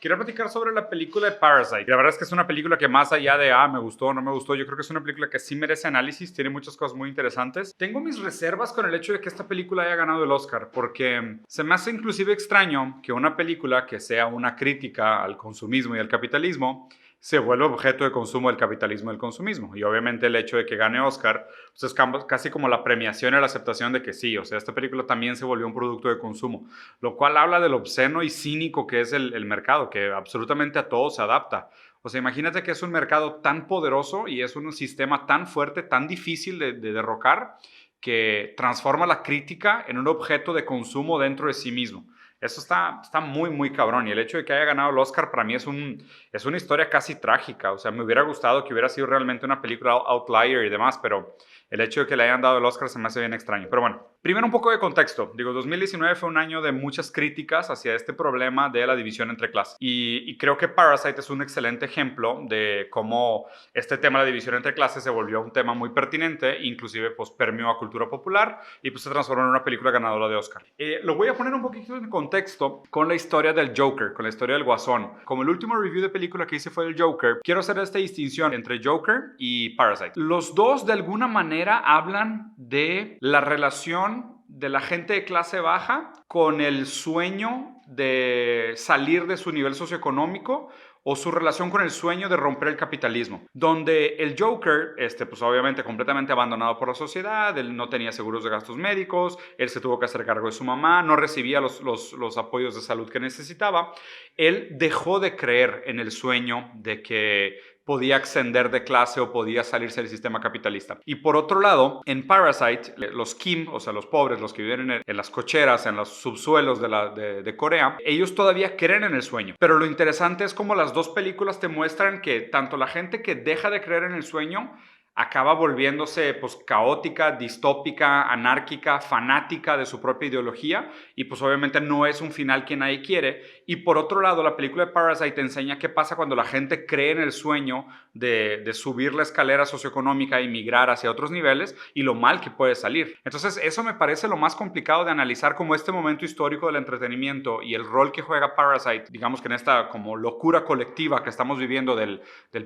Quería platicar sobre la película de Parasite. La verdad es que es una película que más allá de, me gustó o no me gustó, yo creo que es una película que sí merece análisis, tiene muchas cosas muy interesantes. Tengo mis reservas con el hecho de que esta película haya ganado el Oscar, porque se me hace inclusive extraño que una película que sea una crítica al consumismo y al capitalismo se vuelve objeto de consumo del capitalismo y del consumismo. Y obviamente el hecho de que gane Oscar pues es casi como la premiación y la aceptación de que sí, o sea, esta película también se volvió un producto de consumo, lo cual habla del obsceno y cínico que es el mercado, que absolutamente a todo se adapta. O sea, imagínate que es un mercado tan poderoso y es un sistema tan fuerte, tan difícil de derrocar, que transforma la crítica en un objeto de consumo dentro de sí mismo. Eso está muy, muy cabrón. Y el hecho de que haya ganado el Oscar para mí es una historia casi trágica. O sea, me hubiera gustado que hubiera sido realmente una película outlier y demás, pero el hecho de que le hayan dado el Oscar se me hace bien extraño. Pero bueno, primero un poco de contexto. Digo, 2019 fue un año de muchas críticas hacia este problema de la división entre clases. Y creo que Parasite es un excelente ejemplo de cómo este tema de la división entre clases se volvió un tema muy pertinente, inclusive pues permeó a cultura popular y pues se transformó en una película ganadora de Oscar. Lo voy a poner un poquito en contexto con la historia del Joker, con la historia del Guasón. Como el último review de película que hice fue el Joker, quiero hacer esta distinción entre Joker y Parasite. Los dos de alguna manera hablan de la relación de la gente de clase baja con el sueño de salir de su nivel socioeconómico o su relación con el sueño de romper el capitalismo, donde el Joker, pues obviamente completamente abandonado por la sociedad, él no tenía seguros de gastos médicos, él se tuvo que hacer cargo de su mamá, no recibía los apoyos de salud que necesitaba, él dejó de creer en el sueño de que podía ascender de clase o podía salirse del sistema capitalista. Y por otro lado, en Parasite, los Kim, o sea, los pobres, los que viven en las cocheras, en los subsuelos de Corea, ellos todavía creen en el sueño. Pero lo interesante es cómo las dos películas te muestran que tanto la gente que deja de creer en el sueño acaba volviéndose pues caótica, distópica, anárquica, fanática de su propia ideología y pues obviamente no es un final que nadie quiere. Y por otro lado, la película de Parasite te enseña qué pasa cuando la gente cree en el sueño de subir la escalera socioeconómica y migrar hacia otros niveles y lo mal que puede salir. Entonces eso me parece lo más complicado de analizar como este momento histórico del entretenimiento y el rol que juega Parasite, digamos que en esta como locura colectiva que estamos viviendo del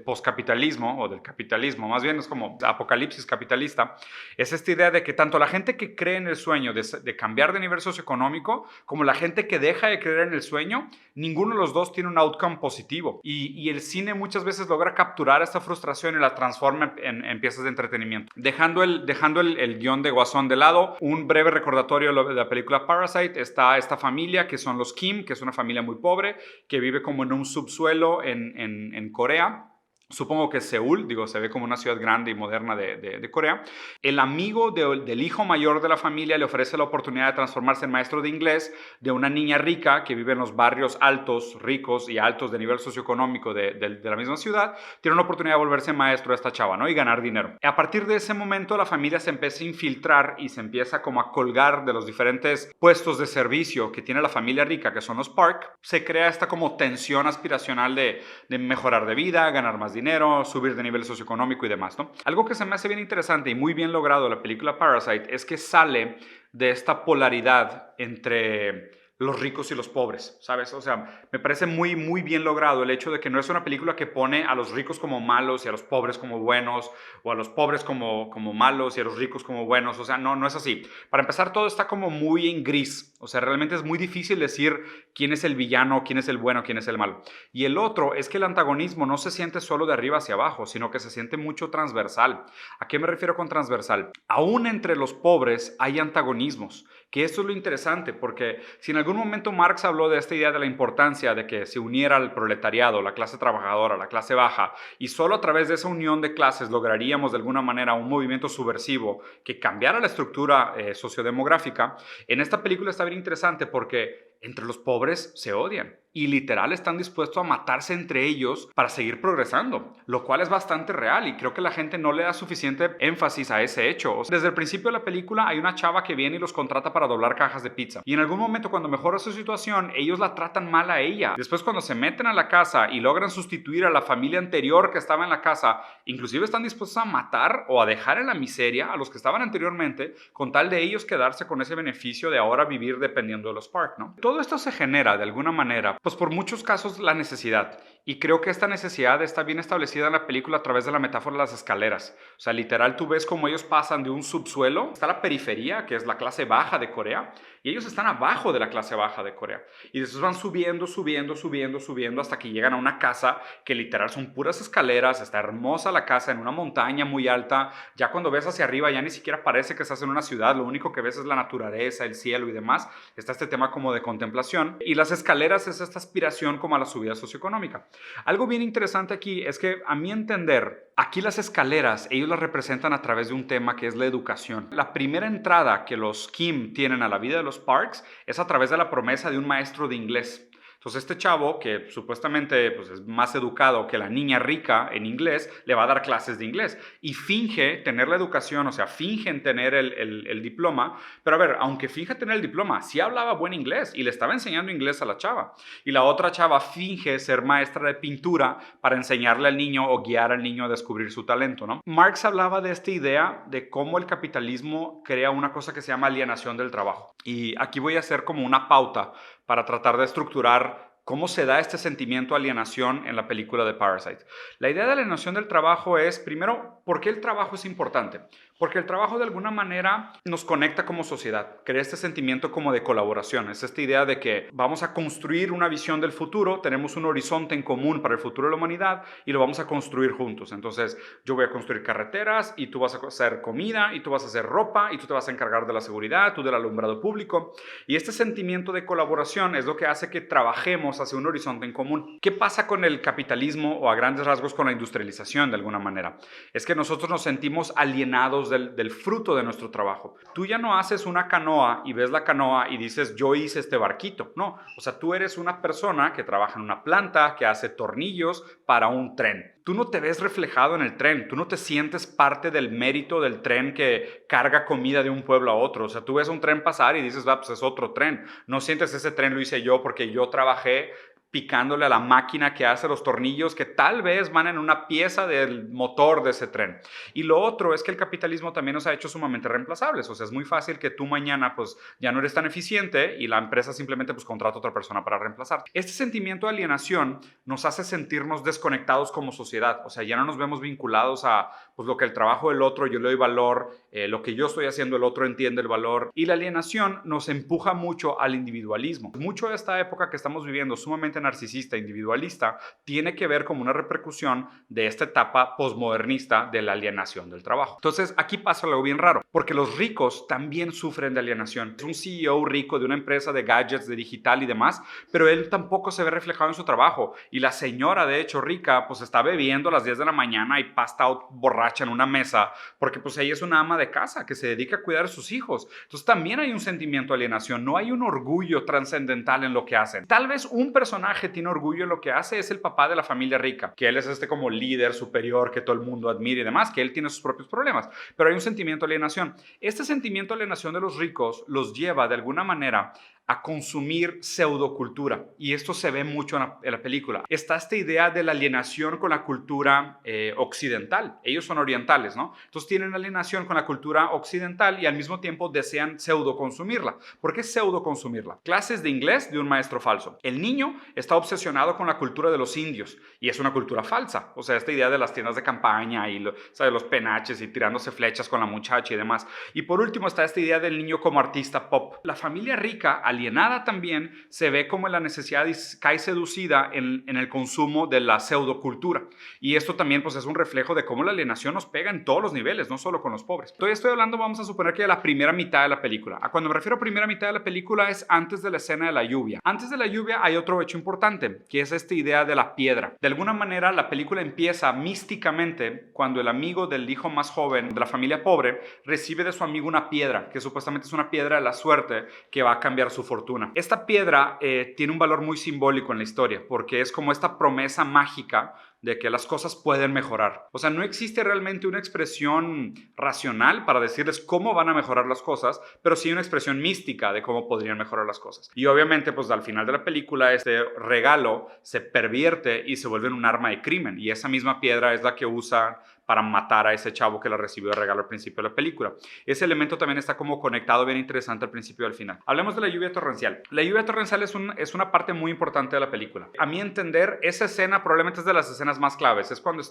postcapitalismo o del capitalismo, más bien es como apocalipsis capitalista, es esta idea de que tanto la gente que cree en el sueño de cambiar de nivel socioeconómico como la gente que deja de creer en el sueño, ninguno de los dos tiene un outcome positivo. Y el cine muchas veces logra capturar esta frustración y la transforma en piezas de entretenimiento. Dejando el guión de Guasón de lado, un breve recordatorio de la película Parasite, está esta familia que son los Kim, que es una familia muy pobre, que vive como en un subsuelo en Corea. Supongo que es Seúl, digo, se ve como una ciudad grande y moderna de Corea. El amigo del hijo mayor de la familia le ofrece la oportunidad de transformarse en maestro de inglés de una niña rica que vive en los barrios altos, ricos y altos de nivel socioeconómico de la misma ciudad. Tiene una oportunidad de volverse maestro de esta chava, ¿no? Y ganar dinero. A partir de ese momento, la familia se empieza a infiltrar y se empieza como a colgar de los diferentes puestos de servicio que tiene la familia rica, que son los Park. Se crea esta como tensión aspiracional de mejorar de vida, ganar más dinero, subir de nivel socioeconómico y demás, ¿no? Algo que se me hace bien interesante y muy bien logrado de la película Parasite es que sale de esta polaridad entre los ricos y los pobres, ¿sabes? O sea, me parece muy, muy bien logrado el hecho de que no es una película que pone a los ricos como malos y a los pobres como buenos, o a los pobres como malos y a los ricos como buenos, o sea, no es así. Para empezar, todo está como muy en gris, o sea, realmente es muy difícil decir quién es el villano, quién es el bueno, quién es el malo. Y el otro es que el antagonismo no se siente solo de arriba hacia abajo, sino que se siente mucho transversal. ¿A qué me refiero con transversal? Aún entre los pobres hay antagonismos, que esto es lo interesante, porque si en algún momento Marx habló de esta idea de la importancia de que se uniera al proletariado, la clase trabajadora, la clase baja, y solo a través de esa unión de clases lograríamos de alguna manera un movimiento subversivo que cambiara la estructura sociodemográfica, en esta película está bien interesante porque entre los pobres se odian y literal están dispuestos a matarse entre ellos para seguir progresando, lo cual es bastante real y creo que la gente no le da suficiente énfasis a ese hecho. O sea, desde el principio de la película hay una chava que viene y los contrata para doblar cajas de pizza y en algún momento cuando mejora su situación ellos la tratan mal a ella. Después cuando se meten a la casa y logran sustituir a la familia anterior que estaba en la casa, inclusive están dispuestos a matar o a dejar en la miseria a los que estaban anteriormente con tal de ellos quedarse con ese beneficio de ahora vivir dependiendo de los Park, ¿no? Todo esto se genera de alguna manera Pues por muchos casos la necesidad. Y creo que esta necesidad está bien establecida en la película a través de la metáfora de las escaleras. O sea, literal, tú ves cómo ellos pasan de un subsuelo, está la periferia, que es la clase baja de Corea, y ellos están abajo de la clase baja de Corea. Y después van subiendo, subiendo, subiendo, subiendo, hasta que llegan a una casa que literal son puras escaleras, está hermosa la casa en una montaña muy alta. Ya cuando ves hacia arriba ya ni siquiera parece que estás en una ciudad, lo único que ves es la naturaleza, el cielo y demás. Está este tema como de contemplación. Y las escaleras es esta aspiración como a la subida socioeconómica. Algo bien interesante aquí es que, a mi entender, aquí las escaleras, ellos las representan a través de un tema que es la educación. La primera entrada que los Kim tienen a la vida de los Parks es a través de la promesa de un maestro de inglés. Entonces este chavo, que supuestamente pues, es más educado que la niña rica en inglés, le va a dar clases de inglés y finge tener la educación, o sea, fingen tener el diploma, pero a ver, aunque finge tener el diploma, sí hablaba buen inglés y le estaba enseñando inglés a la chava. Y la otra chava finge ser maestra de pintura para enseñarle al niño o guiar al niño a descubrir su talento, ¿no? Marx hablaba de esta idea de cómo el capitalismo crea una cosa que se llama alienación del trabajo. Y aquí voy a hacer como una pauta para tratar de estructurar cómo se da este sentimiento de alienación en la película de Parasite. La idea de alienación del trabajo es, primero, ¿por qué el trabajo es importante? Porque el trabajo de alguna manera nos conecta como sociedad, crea este sentimiento como de colaboración, es esta idea de que vamos a construir una visión del futuro, tenemos un horizonte en común para el futuro de la humanidad y lo vamos a construir juntos. Entonces yo voy a construir carreteras y tú vas a hacer comida y tú vas a hacer ropa y tú te vas a encargar de la seguridad, tú del alumbrado público, y este sentimiento de colaboración es lo que hace que trabajemos hacia un horizonte en común. ¿Qué pasa con el capitalismo o a grandes rasgos con la industrialización de alguna manera? Es que nosotros nos sentimos alienados del fruto de nuestro trabajo. Tú ya no haces una canoa y ves la canoa y dices, yo hice este barquito. No, o sea, tú eres una persona que trabaja en una planta, que hace tornillos para un tren. Tú no te ves reflejado en el tren, tú no te sientes parte del mérito del tren que carga comida de un pueblo a otro. O sea, tú ves un tren pasar y dices, va, pues es otro tren. No sientes ese tren lo hice yo porque yo trabajé picándole a la máquina que hace los tornillos que tal vez van en una pieza del motor de ese tren. Y lo otro es que el capitalismo también nos ha hecho sumamente reemplazables. O sea, es muy fácil que tú mañana pues ya no eres tan eficiente y la empresa simplemente pues contrata a otra persona para reemplazar. Este sentimiento de alienación nos hace sentirnos desconectados como sociedad. O sea, ya no nos vemos vinculados a pues lo que el trabajo del otro yo le doy valor, lo que yo estoy haciendo el otro entiende el valor. Y la alienación nos empuja mucho al individualismo. Mucho de esta época que estamos viviendo, sumamente narcisista, individualista, tiene que ver como una repercusión de esta etapa posmodernista de la alienación del trabajo. Entonces, aquí pasa algo bien raro, porque los ricos también sufren de alienación. Es un CEO rico de una empresa de gadgets, de digital y demás, pero él tampoco se ve reflejado en su trabajo. Y la señora, de hecho, rica, pues está bebiendo a las 10 de la mañana y pasta borracha en una mesa, porque pues ella es una ama de casa que se dedica a cuidar a sus hijos. Entonces, también hay un sentimiento de alienación, no hay un orgullo trascendental en lo que hacen. Tal vez un personaje tiene orgullo en lo que hace es el papá de la familia rica, que él es este como líder superior que todo el mundo admira y demás, que él tiene sus propios problemas, pero hay un sentimiento de alienación. Este sentimiento de alienación de los ricos los lleva de alguna manera a consumir pseudocultura, y esto se ve mucho en la película. Está esta idea de la alienación con la cultura occidental. Ellos son orientales, ¿no? Entonces tienen alienación con la cultura occidental y al mismo tiempo desean pseudoconsumirla. ¿Por qué pseudoconsumirla? Clases de inglés de un maestro falso. El niño está obsesionado con la cultura de los indios y es una cultura falsa. O sea, esta idea de las tiendas de campaña y ¿sabes? Los penaches y tirándose flechas con la muchacha y demás. Y por último está esta idea del niño como artista pop. La familia rica, alienada también, se ve como en la necesidad y cae seducida en el consumo de la pseudocultura. Y esto también pues, es un reflejo de cómo la alienación nos pega en todos los niveles, no solo con los pobres. Entonces estoy hablando, vamos a suponer que de la primera mitad de la película. Cuando me refiero a primera mitad de la película es antes de la escena de la lluvia. Antes de la lluvia hay otro hecho importante, que es esta idea de la piedra. De alguna manera la película empieza místicamente cuando el amigo del hijo más joven de la familia pobre recibe de su amigo una piedra, que supuestamente es una piedra de la suerte que va a cambiar su fortuna. Esta piedra tiene un valor muy simbólico en la historia, porque es como esta promesa mágica de que las cosas pueden mejorar. O sea, no existe realmente una expresión racional para decirles cómo van a mejorar las cosas, pero sí una expresión mística de cómo podrían mejorar las cosas. Y obviamente, pues al final de la película, este regalo se pervierte y se vuelve un arma de crimen. Y esa misma piedra es la que usan para matar a ese chavo que la recibió de regalo al principio de la película. Ese elemento también está como conectado bien interesante al principio y al final. Hablemos de la lluvia torrencial. La lluvia torrencial es una parte muy importante de la película. A mi entender, esa escena probablemente es de las escenas más claves. Es cuando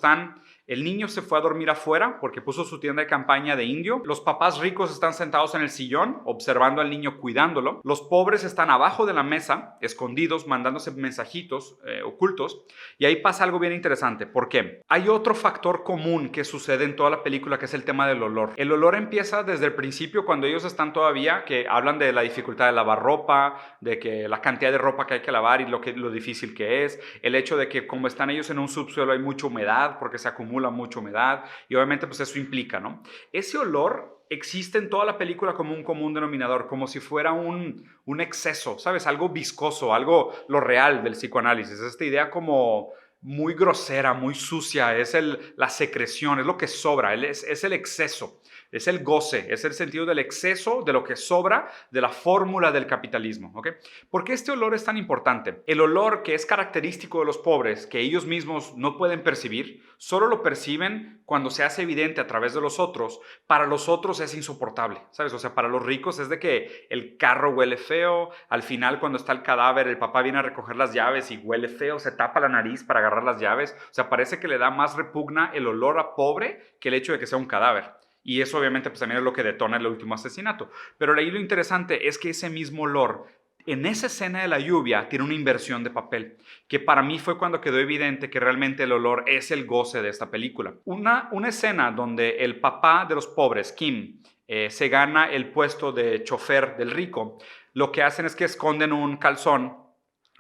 el niño se fue a dormir afuera porque puso su tienda de campaña de indio. Los papás ricos están sentados en el sillón observando al niño, cuidándolo. Los pobres están abajo de la mesa, escondidos, mandándose mensajitos ocultos. Y ahí pasa algo bien interesante. ¿Por qué? Hay otro factor común que sucede en toda la película, que es el tema del olor. El olor empieza desde el principio, cuando ellos están todavía, que hablan de la dificultad de lavar ropa, de que la cantidad de ropa que hay que lavar y lo difícil que es, el hecho de que como están ellos en un subsuelo hay mucha humedad, porque se acumula mucha humedad, y obviamente pues eso implica, ¿no? Ese olor existe en toda la película como un común denominador, como si fuera un exceso, ¿sabes? Algo viscoso, algo lo real del psicoanálisis. Esta idea como muy grosera, muy sucia, es la secreción, es lo que sobra, es el exceso. Es el goce, es el sentido del exceso, de lo que sobra, de la fórmula del capitalismo. ¿Okay? ¿Por qué este olor es tan importante? El olor que es característico de los pobres, que ellos mismos no pueden percibir, solo lo perciben cuando se hace evidente a través de los otros. Para los otros es insoportable, ¿sabes? O sea, para los ricos es de que el carro huele feo, al final cuando está el cadáver, el papá viene a recoger las llaves y huele feo, se tapa la nariz para agarrar las llaves. O sea, parece que le da más repugna el olor a pobre que el hecho de que sea un cadáver. Y eso obviamente pues también es lo que detona el último asesinato. Pero ahí lo interesante es que ese mismo olor, en esa escena de la lluvia, tiene una inversión de papel, que para mí fue cuando quedó evidente que realmente el olor es el goce de esta película. Una escena donde el papá de los pobres, Kim, se gana el puesto de chofer del rico, lo que hacen es que esconden un calzón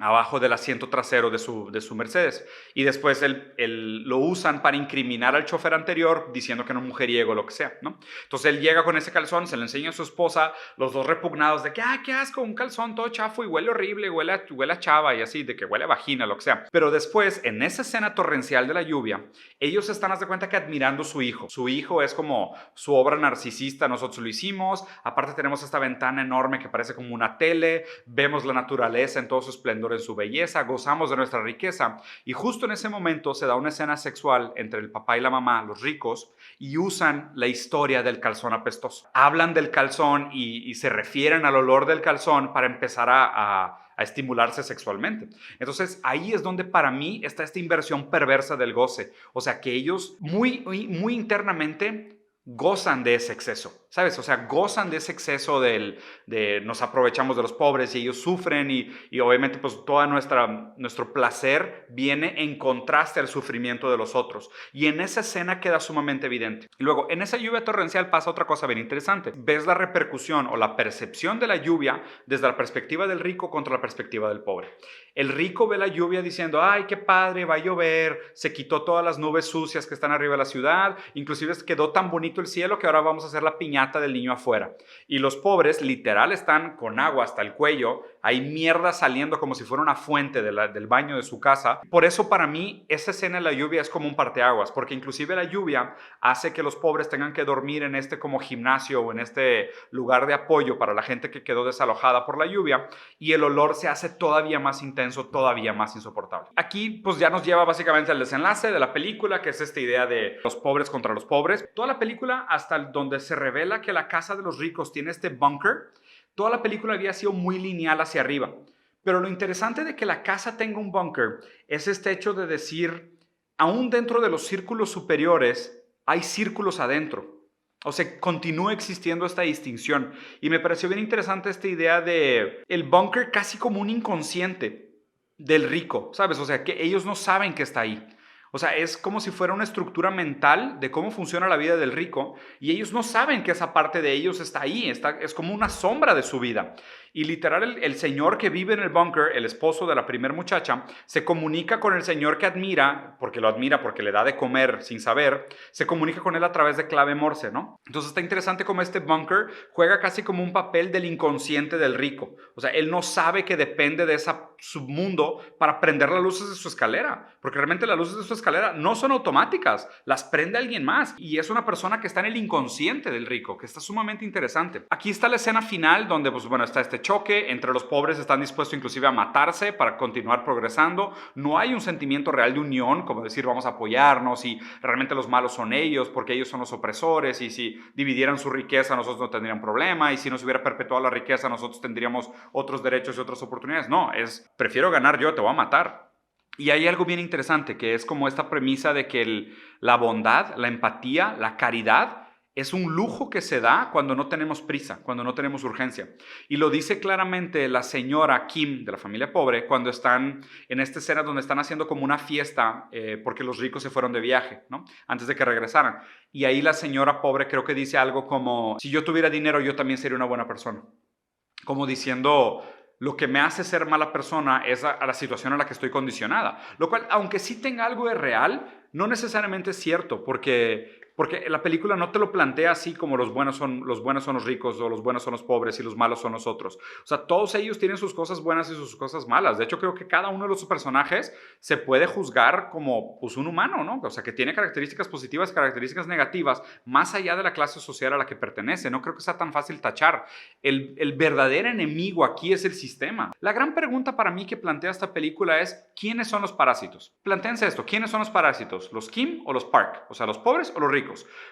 abajo del asiento trasero de su Mercedes. Y después lo usan para incriminar al chofer anterior diciendo que era un mujeriego o lo que sea, ¿no? Entonces él llega con ese calzón, se lo enseña a su esposa, los dos repugnados de que, qué asco, un calzón todo chafo y huele horrible, huele a chava y así, de que huele a vagina, lo que sea. Pero después, en esa escena torrencial de la lluvia, ellos están, haz de cuenta, que admirando su hijo. Su hijo es como su obra narcisista, nosotros lo hicimos. Aparte tenemos esta ventana enorme que parece como una tele, vemos la naturaleza en todo su esplendor, en su belleza, gozamos de nuestra riqueza. Y justo en ese momento se da una escena sexual entre el papá y la mamá, los ricos, y usan la historia del calzón apestoso. Hablan del calzón y se refieren al olor del calzón para empezar a estimularse sexualmente. Entonces ahí es donde para mí está esta inversión perversa del goce. O sea, que ellos muy internamente gozan de ese exceso, ¿sabes? O sea, gozan de ese exceso de nos aprovechamos de los pobres y ellos sufren y obviamente pues todo nuestro placer viene en contraste al sufrimiento de los otros. Y en esa escena queda sumamente evidente. Y luego, en esa lluvia torrencial pasa otra cosa bien interesante. Ves la repercusión o la percepción de la lluvia desde la perspectiva del rico contra la perspectiva del pobre. El rico ve la lluvia diciendo, ay, qué padre, va a llover, se quitó todas las nubes sucias que están arriba de la ciudad, inclusive quedó tan bonito el cielo que ahora vamos a hacer la piñata del niño afuera. Y los pobres literal están con agua hasta el cuello, hay mierda saliendo como si fuera una fuente del baño de su casa. Por eso para mí esa escena de la lluvia es como un parteaguas, porque inclusive la lluvia hace que los pobres tengan que dormir en este como gimnasio o en este lugar de apoyo para la gente que quedó desalojada por la lluvia, y el olor se hace todavía más intenso, todavía más insoportable. Aquí pues ya nos lleva básicamente al desenlace de la película, que es esta idea de los pobres contra los pobres. Toda la película hasta donde se revela que la casa de los ricos tiene este búnker, toda la película había sido muy lineal hacia arriba. Pero lo interesante de que la casa tenga un búnker es este hecho de decir, aún dentro de los círculos superiores hay círculos adentro. O sea, continúa existiendo esta distinción. Y me pareció bien interesante esta idea de el búnker casi como un inconsciente del rico, ¿sabes? O sea, que ellos no saben que está ahí. O sea, es como si fuera una estructura mental de cómo funciona la vida del rico y ellos no saben que esa parte de ellos está ahí, es como una sombra de su vida. Y literal, el señor que vive en el búnker, el esposo de la primer muchacha, se comunica con el señor que admira, porque lo admira, porque le da de comer sin saber, se comunica con él a través de clave Morse, ¿no? Entonces está interesante cómo este búnker juega casi como un papel del inconsciente del rico. O sea, él no sabe que depende de ese submundo para prender las luces de su escalera, porque realmente las luces de su escaleras no son automáticas, las prende alguien más y es una persona que está en el inconsciente del rico, que está sumamente interesante. Aquí está la escena final donde, pues bueno, está este choque entre los pobres, están dispuestos inclusive a matarse para continuar progresando. No hay un sentimiento real de unión, como decir vamos a apoyarnos y realmente los malos son ellos porque ellos son los opresores y si dividieran su riqueza nosotros no tendrían problema y si nos hubiera perpetuado la riqueza nosotros tendríamos otros derechos y otras oportunidades. No, es prefiero ganar yo, te voy a matar. Y hay algo bien interesante que es como esta premisa de que la bondad, la empatía, la caridad es un lujo que se da cuando no tenemos prisa, cuando no tenemos urgencia. Y lo dice claramente la señora Kim de la familia pobre cuando están en esta escena donde están haciendo como una fiesta porque los ricos se fueron de viaje, ¿no? Antes de que regresaran. Y ahí la señora pobre creo que dice algo como, si yo tuviera dinero yo también sería una buena persona. Como diciendo, lo que me hace ser mala persona es a la situación a la que estoy condicionada. Lo cual, aunque sí tenga algo de real, no necesariamente es cierto, porque la película no te lo plantea así como los buenos son los ricos o los buenos son los pobres y los malos son los otros. O sea, todos ellos tienen sus cosas buenas y sus cosas malas. De hecho, creo que cada uno de los personajes se puede juzgar como pues, un humano, ¿no? O sea, que tiene características positivas, características negativas, más allá de la clase social a la que pertenece. No creo que sea tan fácil tachar. El verdadero enemigo aquí es el sistema. La gran pregunta para mí que plantea esta película es, ¿quiénes son los parásitos? Plantéense esto, ¿quiénes son los parásitos? ¿Los Kim o los Park? O sea, ¿los pobres o los ricos?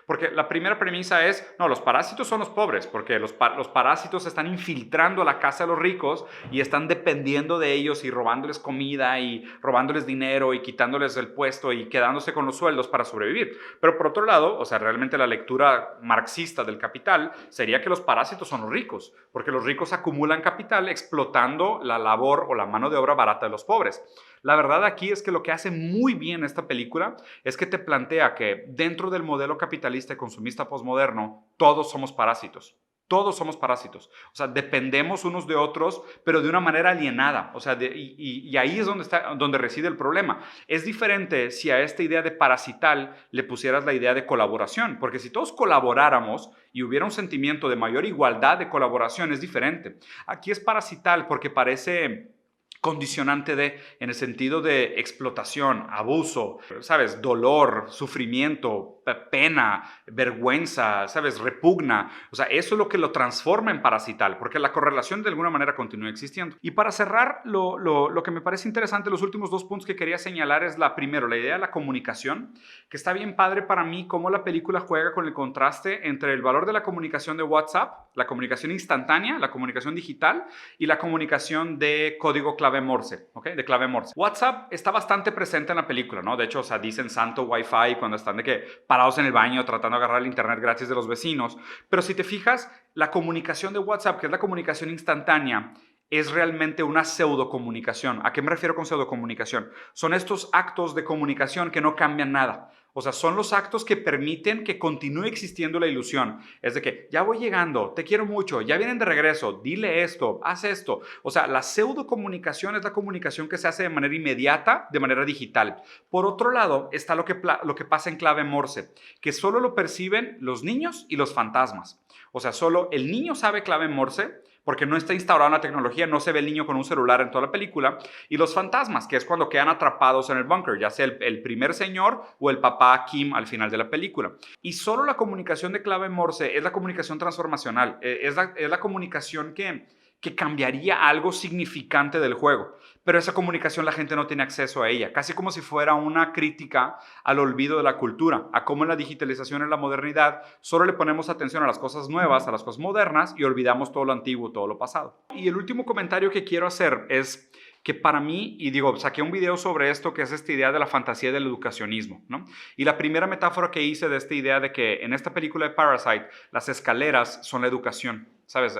Porque la primera premisa es, no, los parásitos son los pobres, porque los parásitos están infiltrando a la casa de los ricos y están dependiendo de ellos y robándoles comida y robándoles dinero y quitándoles el puesto y quedándose con los sueldos para sobrevivir. Pero por otro lado, o sea, realmente la lectura marxista del capital sería que los parásitos son los ricos, porque los ricos acumulan capital explotando la labor o la mano de obra barata de los pobres. La verdad aquí es que lo que hace muy bien esta película es que te plantea que dentro del modelo capitalista y consumista posmoderno, todos somos parásitos. Todos somos parásitos. O sea, dependemos unos de otros, pero de una manera alienada. O sea, y ahí es donde reside el problema. Es diferente si a esta idea de parasital le pusieras la idea de colaboración, porque si todos colaboráramos y hubiera un sentimiento de mayor igualdad de colaboración, es diferente. Aquí es parasital porque parece condicionante en el sentido de explotación, abuso, ¿sabes? Dolor, sufrimiento, pena, vergüenza, ¿sabes? Repugna. O sea, eso es lo que lo transforma en parasital, porque la correlación de alguna manera continúa existiendo. Y para cerrar, lo que me parece interesante, los últimos dos puntos que quería señalar es primero, la idea de la comunicación, que está bien padre para mí cómo la película juega con el contraste entre el valor de la comunicación de WhatsApp, la comunicación instantánea, la comunicación digital y la comunicación de código clave Morse, ¿ok? De clave Morse. WhatsApp está bastante presente en la película, ¿no? De hecho, o sea, dicen santo Wi-Fi cuando están de que parados en el baño tratando de agarrar el internet gratis de los vecinos. Pero si te fijas, la comunicación de WhatsApp, que es la comunicación instantánea, es realmente una pseudocomunicación. ¿A qué me refiero con pseudocomunicación? Son estos actos de comunicación que no cambian nada. O sea, son los actos que permiten que continúe existiendo la ilusión. Es de que ya voy llegando, te quiero mucho, ya vienen de regreso, dile esto, haz esto. O sea, la pseudocomunicación es la comunicación que se hace de manera inmediata, de manera digital. Por otro lado, está lo que pasa en clave Morse, que solo lo perciben los niños y los fantasmas. O sea, solo el niño sabe clave Morse, porque no está instaurada la tecnología, no se ve el niño con un celular en toda la película, y los fantasmas, que es cuando quedan atrapados en el búnker, ya sea el primer señor o el papá Kim al final de la película. Y solo la comunicación de clave Morse es la comunicación transformacional, es la comunicación que cambiaría algo significante del juego. Pero esa comunicación la gente no tiene acceso a ella, casi como si fuera una crítica al olvido de la cultura, a cómo en la digitalización, en la modernidad, solo le ponemos atención a las cosas nuevas, a las cosas modernas y olvidamos todo lo antiguo, todo lo pasado. Y el último comentario que quiero hacer es que para mí, y digo, saqué un video sobre esto, que es esta idea de la fantasía del educacionismo, ¿no? Y la primera metáfora que hice de esta idea de que en esta película de Parasite, las escaleras son la educación, ¿sabes?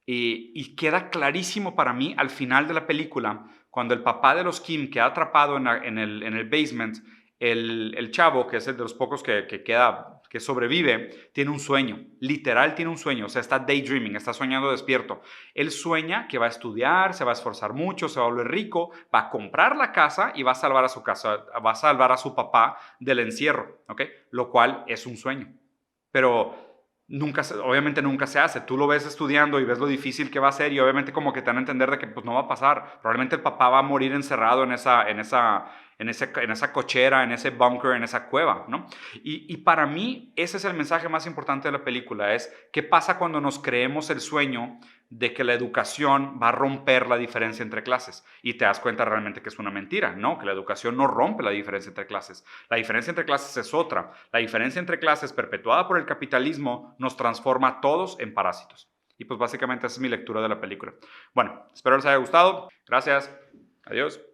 Y queda clarísimo para mí al final de la película, cuando el papá de los Kim queda atrapado en el basement, el chavo, que es el de los pocos que sobrevive, tiene un sueño, literal tiene un sueño, o sea, está daydreaming, está soñando despierto. Él sueña que va a estudiar, se va a esforzar mucho, se va a volver rico, va a comprar la casa y va a salvar a su casa, va a salvar a su papá del encierro, ¿ok? Lo cual es un sueño. Pero obviamente nunca se hace. Tú lo ves estudiando y ves lo difícil que va a ser y obviamente como que te dan a entender de que pues no va a pasar. Probablemente el papá va a morir encerrado en esa cochera, en ese bunker, en esa cueva, ¿no? Y para mí ese es el mensaje más importante de la película, es qué pasa cuando nos creemos el sueño de que la educación va a romper la diferencia entre clases y te das cuenta realmente que es una mentira, ¿no? Que la educación no rompe la diferencia entre clases. La diferencia entre clases es otra. La diferencia entre clases perpetuada por el capitalismo nos transforma a todos en parásitos. Y pues básicamente esa es mi lectura de la película. Bueno, espero les haya gustado. Gracias. Adiós.